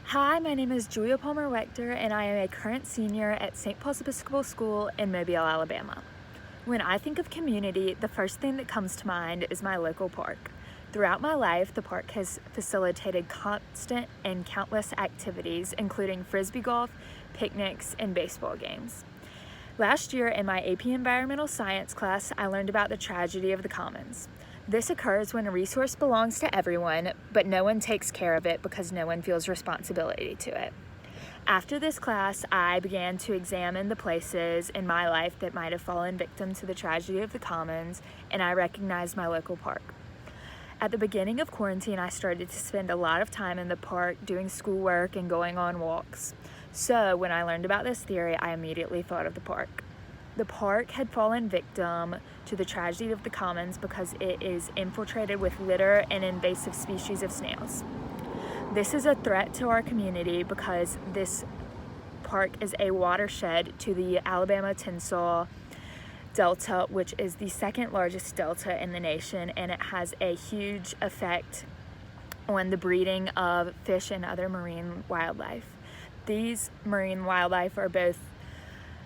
Hi, my name is Julia Palmer Wechter, and I am a current senior at St. Paul's Episcopal School in Mobile, Alabama. When I think of community, the first thing that comes to mind is my local park. Throughout my life, the park has facilitated constant and countless activities, including frisbee golf, picnics, and baseball games. Last year in my AP Environmental Science class, I learned about the tragedy of the commons. This occurs when a resource belongs to everyone, but no one takes care of it because no one feels responsibility to it. After this class, I began to examine the places in my life that might have fallen victim to the tragedy of the commons, and I recognized my local park. At the beginning of quarantine, I started to spend a lot of time in the park doing schoolwork and going on walks. So when I learned about this theory, I immediately thought of the park. The park had fallen victim to the tragedy of the commons because it is infiltrated with litter and invasive species of snails. This is a threat to our community because this park is a watershed to the Alabama-Tensas Delta, which is the second largest delta in the nation, and it has a huge effect on the breeding of fish and other marine wildlife. These marine wildlife are both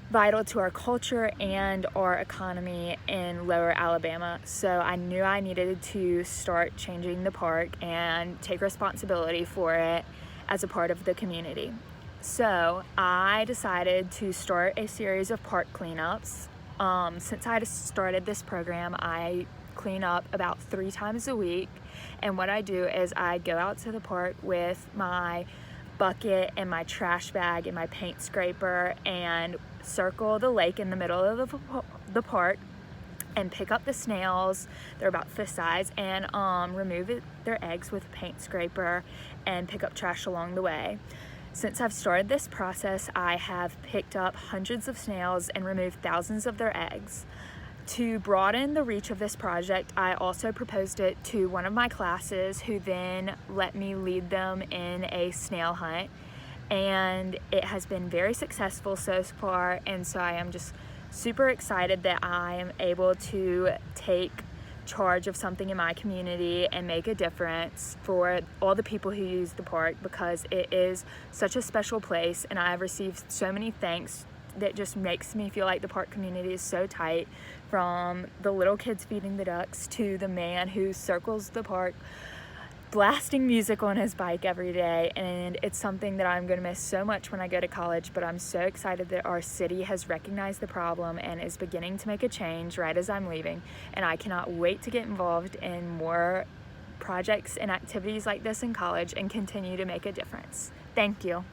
vital to our culture and our economy in Lower Alabama. So I knew I needed to start changing the park and take responsibility for it as a part of the community. So I decided to start a series of park cleanups. Since I started this program, I clean up about 3 times a week. And what I do is I go out to the park with my bucket and my trash bag and my paint scraper and circle the lake in the middle of the park and pick up the snails. They're about fist size, and remove their eggs with a paint scraper and pick up trash along the way. Since I've started this process, I have picked up hundreds of snails and removed thousands of their eggs. To broaden the reach of this project, I also proposed it to one of my classes, who then let me lead them in a snail hunt, and it has been very successful so far, and so I am just super excited that I am able to take charge of something in my community and make a difference for all the people who use the park, because it is such a special place, and I have received so many thanks that just makes me feel like the park community is so tight, from the little kids feeding the ducks to the man who circles the park blasting music on his bike every day. And it's something that I'm going to miss so much when I go to college, but I'm so excited that our city has recognized the problem and is beginning to make a change right as I'm leaving, and I cannot wait to get involved in more projects and activities like this in college and continue to make a difference. Thank you.